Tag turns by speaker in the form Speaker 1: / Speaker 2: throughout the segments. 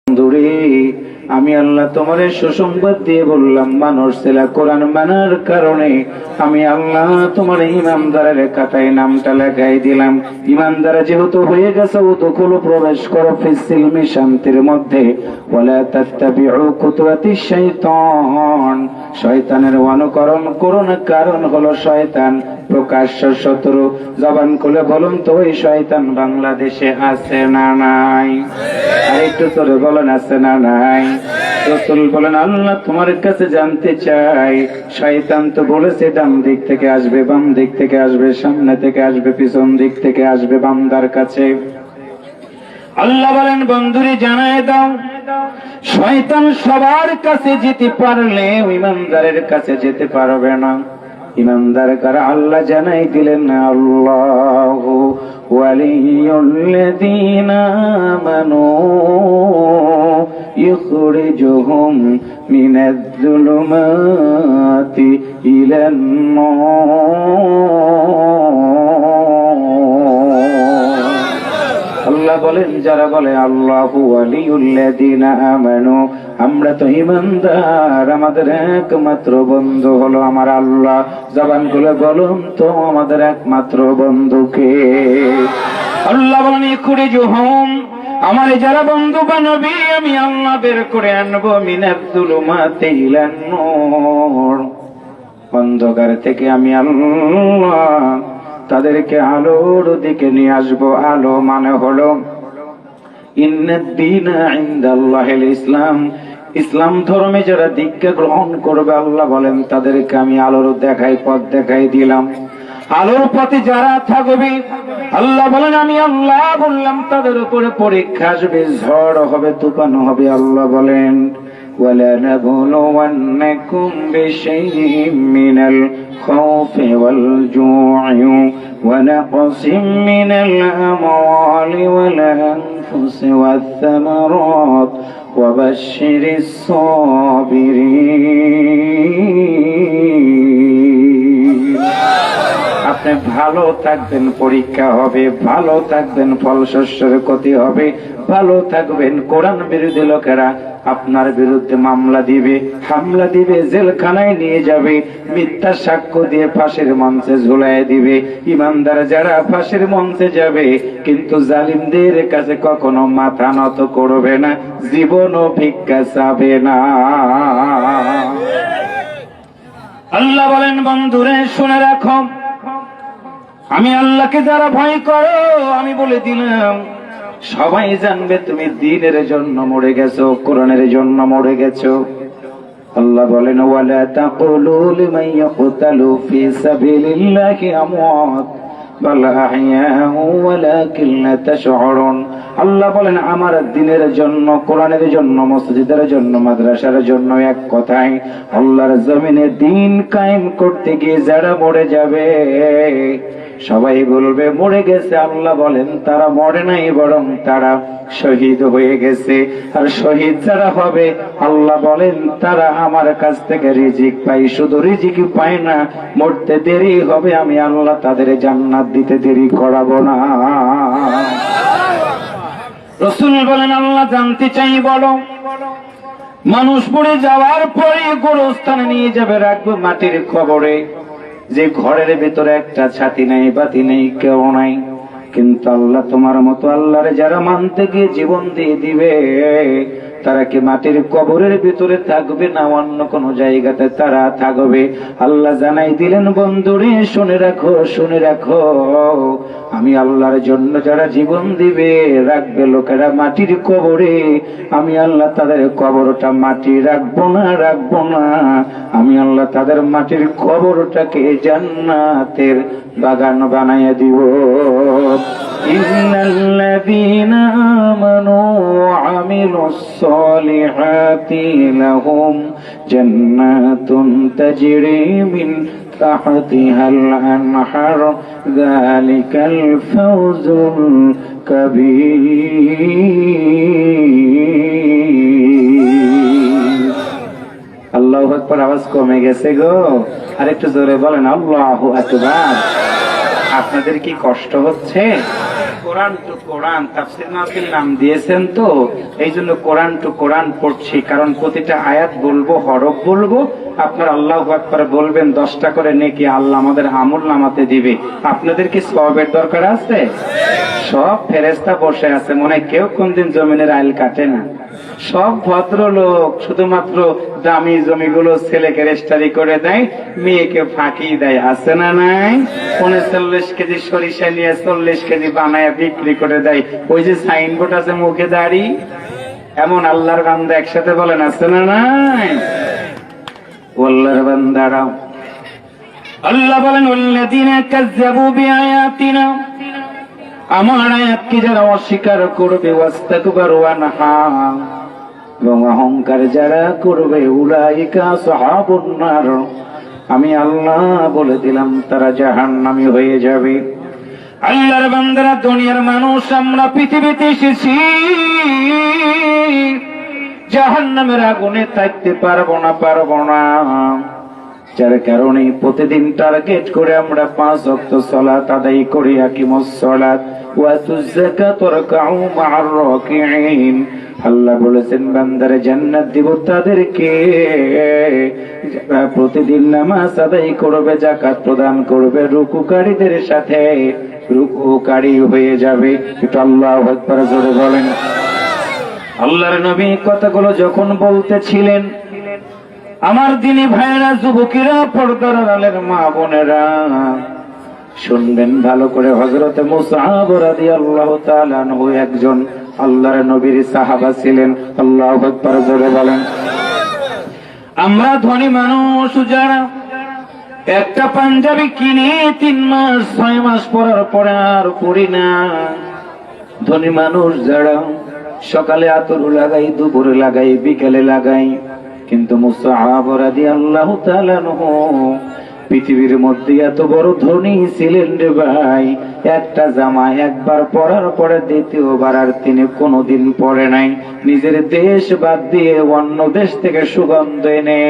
Speaker 1: বন্ধুরে, আমি আল্লাহ তোমার সুসংবাদ দিয়ে বললাম, মানুষ ছেলে কোরআন মানার কারণে আমি আল্লাহ তোমার ইমানদারের খাতায় নামটা লেখাই দিলাম। ইমানদার যেহেতু হয়ে গেছে, উদখুলু প্রবেশ করো ফিস-সিলমি শান্তির মধ্যে। ওয়ালা তাত্তাবিউ খুতুওয়াতিশ শাইতান, শয়তানের অনুকরণ করো না, কারণ হলো শয়তান প্রকাশ্য শত্রু। জবান খুলে বলুন তো, ওই শয়তান বাংলাদেশে আছে না নাই? আরেকটু জোরে বলেন, আছে না নাই? রাসূল বলেন, আল্লাহ তোমার কাছে জানতে চাই, শয়তান তো বলেছে ডান দিক থেকে আসবে, বাম দিক থেকে আসবে, সামনে থেকে আসবে, পিছন দিক থেকে আসবে বান্দার কাছে। আল্লাহ বলেন, বন্ধুরে জানায় দাও, শয়তান সবার কাছে যেতে পারলে ইমানদারের কাছে যেতে পারবে না। ইমানদার কারা? আল্লাহ জানাই দিলেন, আল্লাহু ওয়ালিয়ুল্লাযীনা আমানু ইখরিজুহুম মিনাজ-যুলুমাতি ইলান-নূর। আল্লাহ বলেন, যারা বলে আল্লাহু ওয়ালিয়ুল্লাযীনা আমানু, আমরা তো ঈমানদার, আমাদের একমাত্র বন্ধু হলো আমার আল্লাহ। জবান খুলে বলুন তো, আমাদের একমাত্র বন্ধুকে? আল্লাহ বলেন, ইখরিজুহুম, আমার যারা বন্ধু বানাবি আমি আল্লাহ বের করে আনবো, মিনাজ-যুলুমাতি ইলান-নূর, অন্ধকার থেকে আমি আল্লাহ তাদেরকে আলোর দিকে নিয়ে আসবো। আলো মানে হলো ইন্নাদ-দীনা ইনদাল্লাহিল ইসলাম, ইসলাম ধর্মে যারা দীক্ষা গ্রহণ করবে আল্লাহ বলেন তাদেরকে আমি আলোর দেখাই, পথ দেখাই দিলাম। আলোর পথে যারা থাকবে আল্লাহ বলেন আমি আল্লাহ বললাম তাদের উপরে পরীক্ষা আসবে, ঝড় হবে, তুফান হবে। আল্লাহ বলেন, وَلَنَبْلُوَنَّكُمْ بِشَيْءٍ مِّنَ الْخَوْفِ وَالْجُوعِ وَنَقْصٍ مِّنَ الْأَمْوَالِ وَالْأَنفُسِ وَالثَّمَرَاتِ وَبَشِّرِ الصَّابِرِينَ। আপনি ভালো থাকবেন, পরীক্ষা হবে, ভালো থাকবেন, ফল শস্যের ক্ষতি হবে, ভালো থাকবেন। কোরআন বিরোধী লোকেরা আপনার বিরুদ্ধে মামলা দিবে, হামলা দিবে, জেলখানায় নিয়ে যাবে, মিথ্যা সাক্ষ্য দিয়ে ফাঁসির মঞ্চে ঝুলাই দিবে। ইমানদার যারা ফাঁসির মঞ্চে যাবে, কিন্তু জালিমদের কাছে কখনো মাথা নত করবে না, জীবনও ভিক্ষা চাবে না। আল্লাহ বলেন, বন্ধুরে শুনে রাখো, আমি আল্লাহকে যারা ভয় করো আমি বলে দিলাম সবাই জানবে তুমি দ্বীনের জন্য মরে গেছো, কোরআনের জন্য মরে গেছো। আল্লাহ বলেন, ওয়ালা তাকুলু লিমান ইয়াকতালু ফি সাবিলিল্লাহি আমওয়াত বাল আহইয়াউ ওয়ালাকিন লা তাশউরুন। আল্লাহ বলেন, আমার দ্বীনের জন্য, কোরআনের জন্য, মসজিদের জন্য, মাদ্রাসার জন্য এক কথাই আল্লাহর জমিনে দ্বীন কায়েম করতে গিয়ে যারা মরে যাবে সবাই বলবে মরে গেছে। আল্লাহ বলেন, তারা মরে নাই, বরং তারা শহীদ হয়ে গেছে। আর শহীদ যারা হবে আল্লাহ বলেন তারা আমার কাছ থেকে রিজিক পায়, শুধু রিজিক পায় না, মরতে দেরি হবে, আমি আল্লাহ তাদের জান্নাত দিতে দেরি করাবো না। রাসূল বলেন, আল্লাহ জানতে চাই, বলো মানুষ পড়ে যাওয়ার পরে গোরস্থানে নিয়ে যাবে, রাখবো মাটির কবরে, যে ঘরের ভিতরে একটা ছাতি নেই, বাতি নেই, কেউ নাই, কিন্তু আল্লাহ তোমার মতো আল্লাহরে যারা মানতে গিয়ে জীবন দিয়ে দিবে তারা কি মাটির কবরের ভিতরে থাকবে না অন্য কোন জায়গাতে তারা থাকবে? আল্লাহ জানাই দিলেন, বন্ধুরে শুনে রাখো, শুনে রাখো, আমি আল্লাহর জন্য যারা জীবন দিবে রাখবে লোকেরা মাটির কবরে, আমি আল্লাহ তাদের কবরটা মাটি রাখবো না, রাখবো না, আমি আল্লাহ তাদের মাটির কবরটাকে জান্নাতের বাগান বানাইয়া দিব। ইন্নাল্লাযীনা আমানু ওয়া আমিলুস সালিহাতি লাহুম জান্নাতুন তাজরি মিন তাহতিহাল আনহার যালিকাল ফাওজুল কাবীর। আল্লাহু আকবার। আওয়াজ কমে গেছে গো, আরেকটু জোরে বলেন আল্লাহু আকবার। আপনাদের কি কষ্ট হচ্ছে? কোরআন টু কোরআন তাফসীর মাহফিল নাম দিয়েছেন, তো এই জন্য কোরআন টু কোরআন পড়ছি, কারণ প্রতিটা আয়াত বলবো, হরফ বলবো, আপনার আল্লাহু আকবার বলবেন, 10টা করে নেকি আল্লাহ আমাদের আমল নামাতে দিবে। আপনাদের কি সওয়াবের দরকার আছে? সব ফেরেশতা বসে আছে, মনে হয় কেউ কোনদিন জমিনের আইল কাটে না। সব ভদ্রলোক, শুধুমাত্র দামি জমিগুলো ছেলেকে রেজিস্ট্রি করে দেয়, মেয়েকে ফাঁকি দেয়, আছে না নাই? 39 কেজি সরিষা নিয়ে 40 কেজি বানায় বিক্রি করে দেয়। ওই যে সাইনবোর্ড আছে মুখে দাড়ি, এমন আল্লাহর বান্দা একসাথে বলেন আছে না নাই? আল্লাহর বান্দারা, আল্লাহ বলেন ওয়াল্লাযীনা কাযযাবু বিআয়াতিনা, আমার আয়াতকে যারা অস্বীকার করবে, ওয়াস্তাকবারু আনহা, এবং অহংকার যারা করবে, উলাইকা আসহাবুন নার, আমি আল্লাহ বলে দিলাম তারা জাহান্নামী হয়ে যাবে। আল্লাহর বান্দারা, দুনিয়ার মানুষ, আমরা পৃথিবীতে এসেছি জাহান্নামের আগুনে থাকতে পারবো না। যার কারণে প্রতিদিন টার্গেট করে আমরা 5 ওয়াক্ত সালাত আদায় করি, আকিমুস সালাত ওয়া তুজ যাকাত ওয়ারকাউ মা'আর রাকিঈন। আল্লাহ বলেছেন বান্দারে জান্নাত দিব তাদেরকে যারা প্রতিদিন নামাজ আদায় করবে, যাকাত প্রদান করবে, রুকুকারীদের সাথে রুকুকারী হয়ে যাবে। একটু আল্লাহু আকবার জোরে বলেন। আল্লাহর নবী কথাগুলো যখন বলতেছিলেন, আমার দিনী ভাইরা, যুবকেরা, পর্দার আড়ালের মা বোনেরা, শুনবেন ভালো করে। হযরত মুসআব রাদিয়াল্লাহু তাআলা আনহু একজন আল্লাহর নবীর সাহাবা ছিলেন। আল্লাহু আকবার জোরে বলেন। আমরা ধনী মানুষ যারা একটা পাঞ্জাবি কিনে 3 মাস 6 মাস পরার পরে আর পরি না, ধনী মানুষ যারা সকালে আতর লাগাই, দুপুরে লাগাই, বিকেলে লাগাই, কিন্তু মুসআব রাদিয়াল্লাহু তাআলা আনহু পৃথিবীর মধ্যে এত বড় ধনী ছিলেন রে ভাই, একটা জামা একবার পরার পরে দ্বিতীয়বার আর তিনি কোনোদিন পরে নাই। নিজের দেশ বাদ দিয়ে অন্য দেশ থেকে সুগন্ধ এনে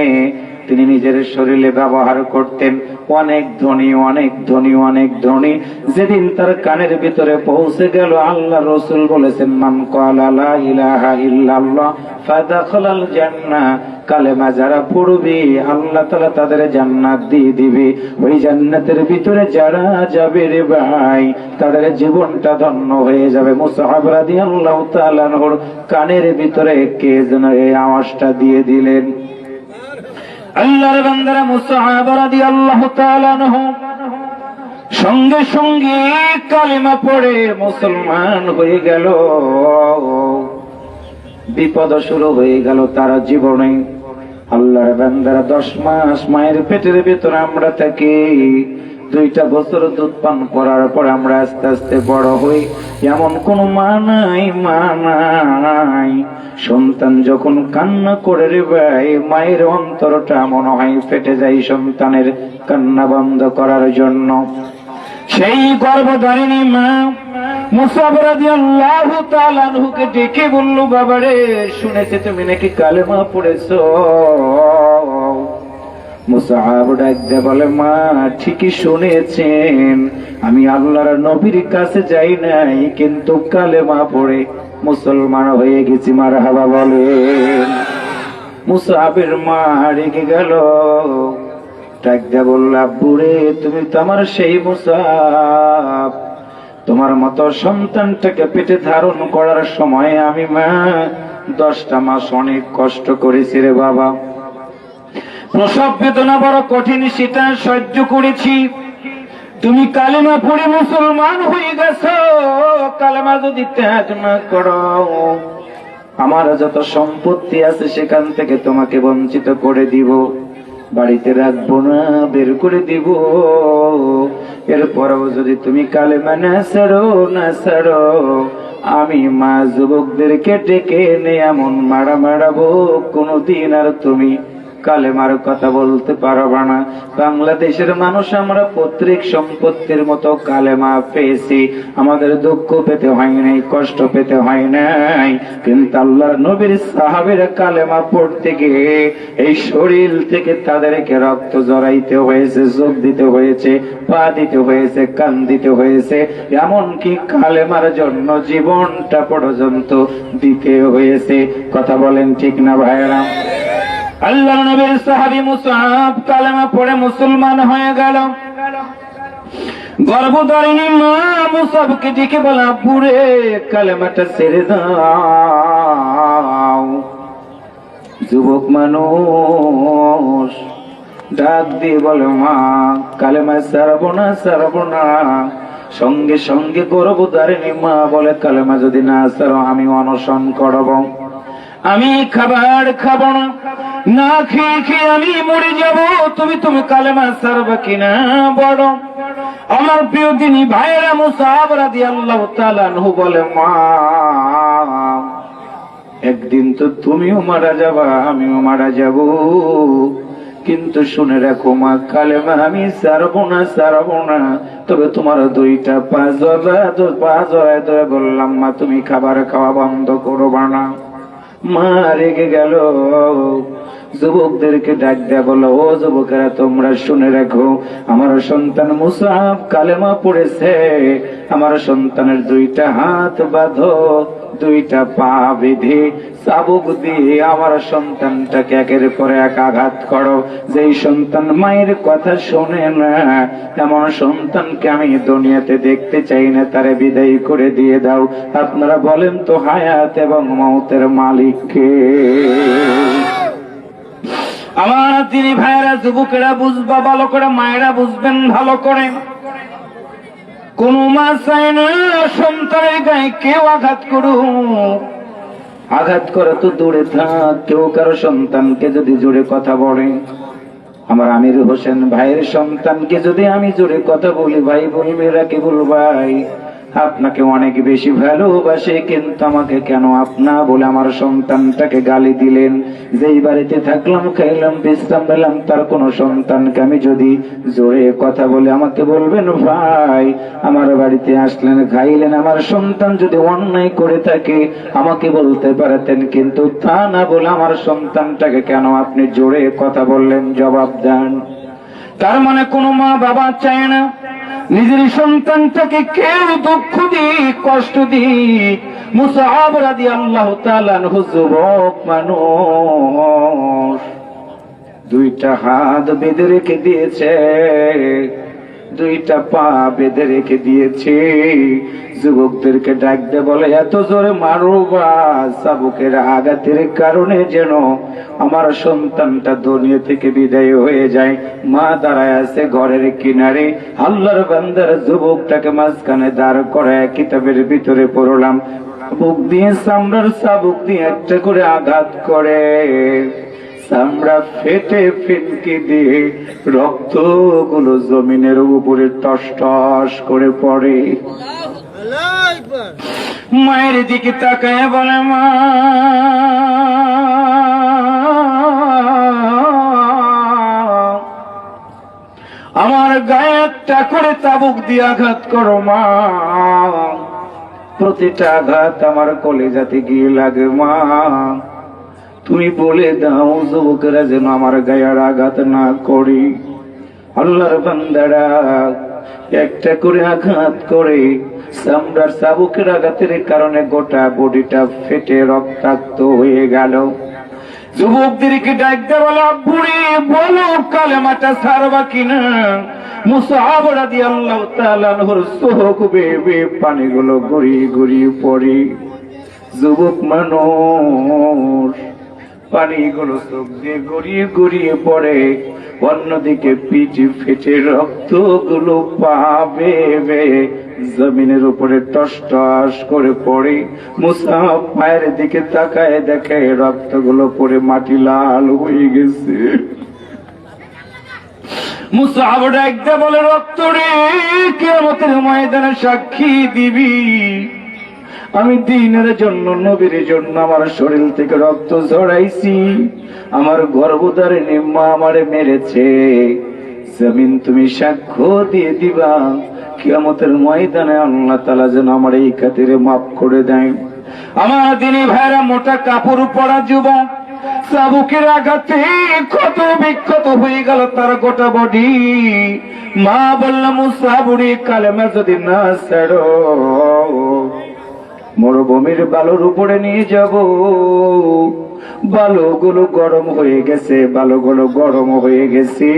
Speaker 1: তিনি নিজের শরীরে ব্যবহার করতেন। অনেক ধনী, অনেক ধনী, অনেক ধনী। যেদিন তার কানের ভিতরে পৌঁছে গেল, আল্লাহ রাসূল বলেছেন, মান ক্বালা লা ইলাহা ইল্লাল্লাহ ফাদাখালাল জান্নাহ, কালেমা যারা পড়বে আল্লাহ তাআলা তাদের জান্নাত দিয়ে দিবে। ওই জান্নাতের ভিতরে যারা যাবে রে ভাই, তাদের জীবনটা ধন্য হয়ে যাবে। মুসআব রাদিয়াল্লাহু তাআলা আনহুর কানের ভিতরে কে যেন এই আওয়াজটা দিয়ে দিলেন। আল্লাহর বান্দারা, মুসআব রাদিয়াল্লাহু তাআলা আনহু সঙ্গে সঙ্গে কালেমা পড়ে মুসলমান হয়ে গেল। বিপদ শুরু হয়ে গেল তার জীবনে। আল্লাহর বান্দারা, 10 মাস মায়ের পেটের ভিতরে আমরা থাকি, 2টা বছর দুধ পান করার পর আমরা আস্তে আস্তে বড় হই। এমন কোন মা নাই, সন্তান যখন কান্না করে রে ভাই, মায়ের অন্তরটা মনে হয় ফেটে যায় সন্তানের কান্না বন্ধ করার জন্য। সেই গর্ভধারিণী মা মুসআব রাদিয়াল্লাহু তাআলা আনহুকে ডেকে বলল, বাবারে, শুনেছি তুমি নাকি কালেমা পড়েছো। মুসআব ডাকতে বলে, মা ঠিকই শুনেছেন, আমি আল্লাহর নবীর কাছে যাই নাই, কিন্তু কালেমা পড়ে মুসলমান হয়ে গেছি। মারহাবা বলেন। মুসআবের মা রেগে গেল, ডাকতে বলল, আব্বুরে, তুমি তো আমার সেই মুসআব, তোমার মতো সন্তানটাকে পেটে ধারণ করার সময় আমি মা 10টা মাস অনেক কষ্ট করেছি রে বাবা। প্রসব বেদনা বড় কঠিন, সেটা সহ্য করেছি। তুমি কালেমা পড়ে মুসলমান হয়ে গেছো, কালেমা যদি ত্যাগ না করো, আমার যত সম্পত্তি আছে সেখান থেকে তোমাকে বঞ্চিত করে দিব, বাড়িতে রাখবো না, বের করে দিব। এরপরেও যদি তুমি কালেমা না ছাড়ো, আমি মা যুবকদেরকে ডেকে এনে এমন মারাবো, কোনদিন আর তুমি কালেমার কথা বলতে পারবা না। বাংলাদেশের মানুষ আমরা পৈতৃক সম্পত্তির মতো কালেমা পেয়েছি, আমাদের দুঃখ পেতে হয় নাই, কষ্ট পেতে হয় নাই। কিন্তু আল্লাহর নবীর সাহাবীরা কালেমা পড়তে গিয়ে এই শরীর থেকে তাদেরকে রক্ত জড়াইতে হয়েছে, যোগ দিতে হয়েছে, পা দিতে হয়েছে, কান দিতে হয়েছে, এমনকি কালেমার জন্য জীবনটা পর্যন্ত দিতে হয়েছে। কথা বলেন ঠিক না ভাইরা? আল্লাহর নবীর সাহাবী মুসআব কালেমা পড়ে মুসলমান হয়ে গেল। গর্ভধারিণী মা মুসআবকে ডেকে বলা, পুরে কালেমাটা ছেড়ে দাও। যুবক মানুষ ডাক দিয়ে বলে, মা কালেমা ছাড়বো না, ছাড়বো না। সঙ্গে সঙ্গে গর্ভধারিণী মা বলে, কালেমা যদি না ছাড়ো আমি অনশন করব, আমি খাবার খাবো না, না খেয়ে খেয়ে আমি মরে যাব। তুমি কালেমা ছাড়বে কিনা বড়। আমার প্রিয় দিনী ভাইয়েরা, মুসআব রাদিয়াল্লাহু তাআলা আনহু বলে, মা একদিন তো তুমিও মারা যাবা, আমিও মারা যাব, কিন্তু শুনে রাখো মা, কালেমা আমি ছাড়বো না, ছাড়বো না। তবে তোমার দুইটা পা জড়ায় ধরে বললাম, মা তুমি খাবার খাওয়া বন্ধ করবা না। মা রেগে গেল। যুবকদেরকে ডাক দেয়া বলো, ও যুবকেরা তোমরা শুনে রাখো, আমার সন্তান মুসআব কালেমা পড়েছে, আমার সন্তানের দুইটা হাত বাঁধো, দুইটা পা বেঁধে চাবুক দিয়ে আমার সন্তানটাকে একের পর এক আঘাত করো। যেই সন্তান মায়ের কথা শোনে না, এমন সন্তানকে আমি দুনিয়াতে দেখতে চাই না, তারে বিদায় করে দিয়ে দাও। আপনারা বলেন তো, হায়াত এবং মওতের মালিক কে? আমার তিনি ভাইয়েরা, যুবকেরা বুঝবা ভালো করে, মায়েরা বুঝবেন ভালো করে। কোন মা চায় না সন্তানের গায়ে কেউ আঘাত করুক। আঘাত করে তো দূরে থাক, কেউ কারো সন্তানকে যদি জোরে কথা বলে, আমার আমির হোসেন ভাইয়ের সন্তানকে যদি আমি জোরে কথা বলি, ভাই বলবে রাকিবুল ভাই আপনাকে অনেক বেশি ভালোবাসে, কিন্তু আমাকে কেন আপনা বলে আমার সন্তানটাকে গালি দিলেন? যেই বাড়িতে থাকলাম, খাইলাম, বিশ্রাম পেলাম, তার কোন সন্তানকে আমি যদি জোরে কথা বলে, আমাকে বলবেন ভাই আমার বাড়িতে আসলেন, খাইলেন, আমার সন্তান যদি অন্যায় করে থাকে আমাকে বলতে পারতেন, কিন্তু তা না বলে আমার সন্তানটাকে কেন আপনি জোরে কথা বললেন? জবাব দেন। তার মানে কোন মা বাবা চায় না নিজের সন্তানটাকে কেউ দুঃখ দিক, কষ্ট দিক। মুসআব রাদিয়াল্লাহু তাআলা আনহু যুবক মানুষ, দুইটা হাত বেঁধে রেখে দিয়েছে, দুইটা পা বেঁধে রেখে দিয়েছে। যুবকদেরকে ডাক দিয়ে বলে, এত জোরে মারো বা চাবুকের আঘাতের কারণে যেন আমার সন্তানটা দুনিয়া থেকে বিদায় হয়ে যায়। মা দাঁড়ায় আছে ঘরের কিনারে, আল্লাহর বান্দার যুবকটাকে মাঝখানে দাঁড় করায় কিতাবের ভিতরে পড়লাম, চাবুক দিয়ে, চামড়ার চাবুক দিয়ে একটা করে আঘাত করে, চামড়া ফেটে ফিনকি দিয়ে রক্ত গুলো জমিনের উপরে টস টস করে পড়ে। মায়ের দিকে তাকায় বলে, মা আমার গায়ে একটা করে চাবুক দিয়ে আঘাত করো মা, প্রতিটা আঘাত আমার কলিজাতে গিয়ে লাগে মা, তুমি বলে দাও যুবকেরা যেন আমার গায়ে আঘাত না করি। আল্লাহর বান্দারা একটা করে আঘাত করে, চামড়ার চাবুকের আঘাতের কারণে গোটা বডিটা ফেটে রক্তাক্ত হয়ে গেল। যুবকদেরকে ডাক দেওয়া বলো, বুড়ি বলো কালেমাটা ছাড়বা কিনা? মুসআব রাদিয়াল্লাহু তাআলা আনহুর চোখ বেয়ে পানিগুলো গড়িয়ে গড়িয়ে পড়ে। যুবক মানুষ পানিগুলো চোখ দিয়ে গড়িয়ে গড়িয়ে পড়ে, অন্যদিকে পিঠে ফেটে রক্তগুলো পা বেয়ে জমিনের উপরে টস টস করে পড়ে। মুসআব পায়ের দিকে তাকায়, দেখে রক্তগুলো পড়ে মাটি লাল হয়ে গেছে। মুসআব ডাক দিয়ে বলে, রক্ত রে কিয়ামতের ময়দানে সাক্ষী দিবি, আমি দ্বীনের জন্য, নবীর জন্য আমার শরীর থেকে রক্ত ঝরাইছি। আমার গর্ভধারিণী মা আমারে মেরেছে। জমিন তুমি সাক্ষ্য দিয়ে দিবা, কিয়ামতের ময়দানে আল্লাহ তাআলা যেন আমার এই খাতিরে মাফ করে দেয়। আমার দিনী ভাইরা, মোটা কাপড় পরা যুবক চাবুকের আঘাতে ক্ষত বিক্ষত হয়ে গেল তার গোটা বডি। মা বললাম, মুসাবুরি কালেমা যদি না ছাড়ো, মরুভূমির বালুর উপরে নিয়ে যাব। বালুগুলো গরম হয়ে গেছে, বালুগুলো গরম হয়ে গেছে।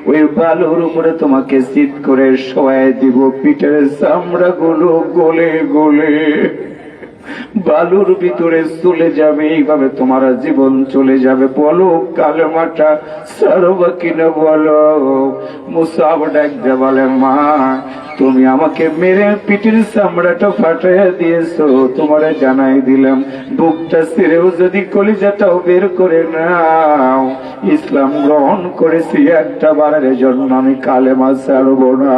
Speaker 1: ওই বালুর উপরে তোমাকে শীত করে শোয়াই দিব। পিঠের চামড়া গুলো গলে গলে বালুর ভিতরে চলে যাবে। এইভাবে তোমার জীবন চলে যাবে। বলো কালেমাটা সারবা কিনা বলো। মুসাব ডাক দে বলে, মা তুমি আমাকে মেরে পিঠের চামড়াটা ফাটাইয়া দিয়েছো, তোমারে জানাই দিলাম, বুকটা ছিঁড়েও যদি কলিজাটাও বের করে নাও, ইসলাম গ্রহণ করেছি, একটা বারের জন্য আমি কালেমা ছাড়বো না।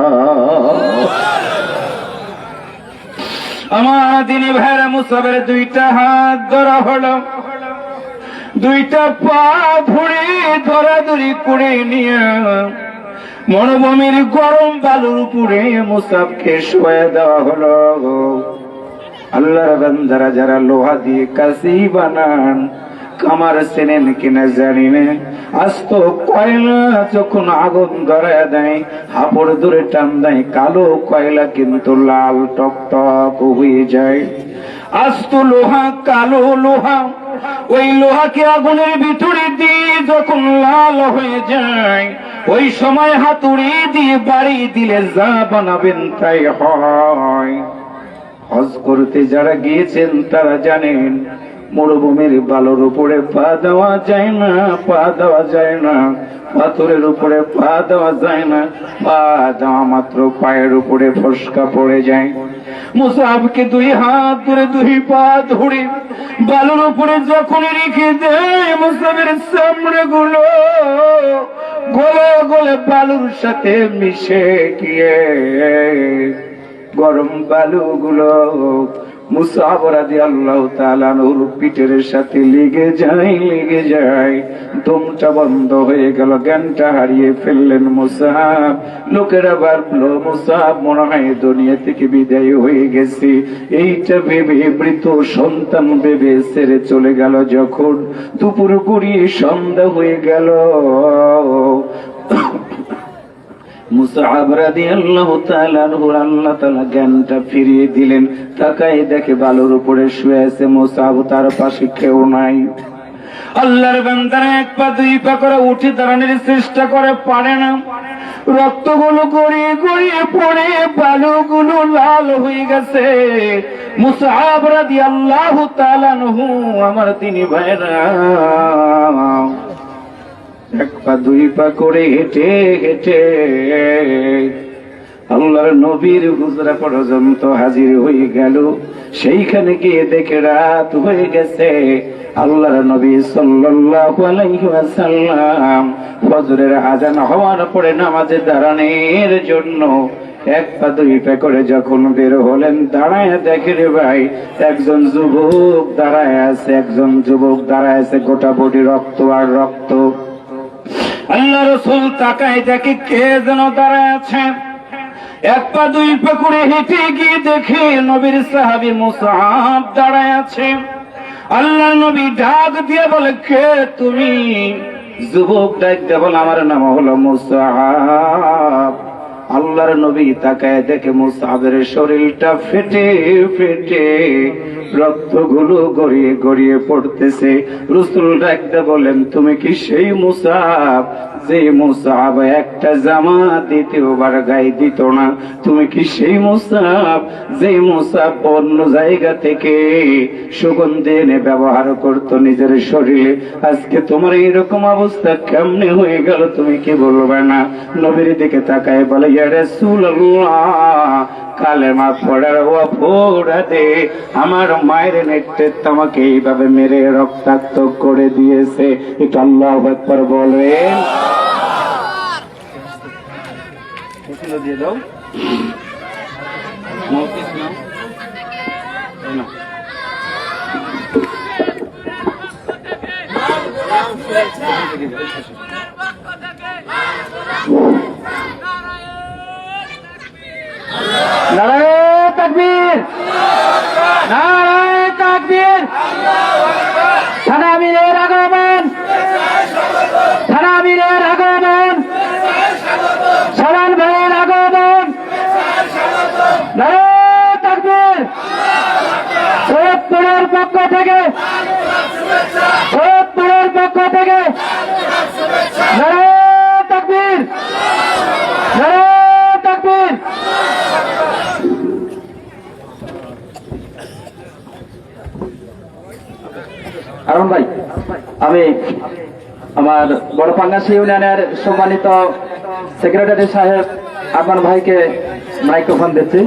Speaker 1: আমার দিনী ভাইরা, মুসাবের দুইটা হাত ধরা হলো, দুইটা পা ধরে ধরাধরি করে নিয়ে মরুভূমির গরম বালুর উপরে মুসাবকে শোয়া দেওয়া হলো। আল্লাহর বান্দারা যারা লোহা দিয়ে কাশি বানান, কামার চেনেন কিনা জানি না, আস্ত কয়লা যখন আগুন ধরায় দেয়, হাপড় ধরে টান দেয়, কালো কয়লা কিন্তু লাল টকটক হয়ে যায়। আস্ত লোহা, কালো লোহা, ওই লোহাকে আগুনের ভিতরে দিয়ে যখন লাল হয়ে যায়, ওই সময় হাতুড়ি দিয়ে বাড়ি দিলে যা বানাবেন তাই হয়। হজ করতে যারা গিয়েছেন তারা জানেন, মরুভূমির বালুর উপরে পা দেওয়া যায় না, পা দেওয়া যায় না, পাথরের উপরে পা দেওয়া যায় না, পা দেওয়া মাত্র পায়ের উপরে ফসকা পড়ে যায়। মুসাবকে দুই হাত ধরে দুই পা ধরে বালুর উপরে যখন রেখে দেয়, মুসাবের চামড়া গুলো গলে গলে বালুর সাথে মিশে গিয়ে গরম বালুগুলো মুসাব রাদিয়াল্লাহু তাআলা আনহুর পিঠের সাথে লেগে যায়। দমটা বন্ধ হয়ে গেল, জ্ঞানটা হারিয়ে ফেললেন মুসাব। লোকেরা ভাবলো মুসাব মনে হয় দুনিয়া থেকে বিদায় হয়ে গেছে। এইটা ভেবে মৃত সন্তান ভেবে ছেড়ে চলে গেল। যখন দুপুর গড়িয়ে সন্ধ্যা হয়ে গেল, মুসাব রাদিয়াল্লাহু তাআলা আনহুর আল্লাহ তাআলা জ্ঞানটা ফিরিয়ে দিলেন। তাকায় দেখে বালুর উপরে শুয়ে আছে মুসাব, তার পাশে কেউ নাই। আল্লাহর বান্দারা এক পা দুই পা করে উঠে দাঁড়ানোর চেষ্টা করে, পারে না। রক্তগুলো গড়িয়ে গড়িয়ে পড়ে বালুগুলো লাল হয়ে গেছে। মুসাব রাদিয়াল্লাহু তাআলা আনহু, আমার তিনি ভাইরা, এক পা দুই পা করে হেঁটে হেঁটে আল্লাহর নবীর হুজরা পর্যন্ত হাজির হয়ে গেল। সেইখানে গিয়ে দেখে রাত হয়ে গেছে। আল্লাহর নবী সাল্লাল্লাহু আলাইহি ওয়াসাল্লাম ফজরের আযান হওয়ার পরে নামাজে দাঁড়ানোর জন্য এক পা দুই পা করে যখন বের হলেন, দাঁড়ায় দেখে রে ভাই, একজন যুবক দাঁড়ায় আছে, একজন যুবক দাঁড়ায় আছে, গোটা বডি রক্ত আর রক্ত। আল্লাহ রাসূল তাকায় দেখে কে যেন দাঁড়ায় আছে। এক পা দুই পা করে হেঁটে গিয়ে দেখে নবীর সাহাবী মুসআব দাঁড়ায় আছে। আল্লাহ নবী ডাক দিয়ে বলে, কে তুমি? যুবক ডাক দিয়ে বলে, আমার নাম হলো মুসআব। আল্লাহর নবী তাকায় দেখে মুসআবের শরীরটা ফেটে ফেটে রক্তগুলো গড়িয়ে গড়িয়ে পড়তেছে। রাসূল ডাক দিয়ে বলেন, তুমি কি সেই মুসআব যে মুসআব একটা জামা দ্বিতীয়বার গায়ে দিত না? তুমি কি সেই মুসআব যে মুসআব অন্য জায়গা থেকে সুগন্ধি এনে ব্যবহার করতো নিজের শরীরে? আজকে তোমার এইরকম অবস্থা কেমনে হয়ে গেল তুমি কি বলবে না? নবীর দিকে তাকায় বলে, ইয়া রাসূলুল্লাহ, কালেমা পড়ার অপরাধে আমার মায়ের নেতৃত্ব আমাকে এইভাবে মেরে রক্তাক্ত করে দিয়েছে। একটু আল্লাহু আকবার বলেন। দিয়ে দাও। পক্ষ থেকে ফরিদপুরের পক্ষ থেকে নারায়ে তাকবীর, নারায়ে তাকবীর। আরুন ভাই, আমি আমার বড় পাঙ্গাসী ইউনিয়নের সম্মানিত সেক্রেটারি সাহেব আরমান ভাইকে মাইক্রোফোন দিচ্ছি।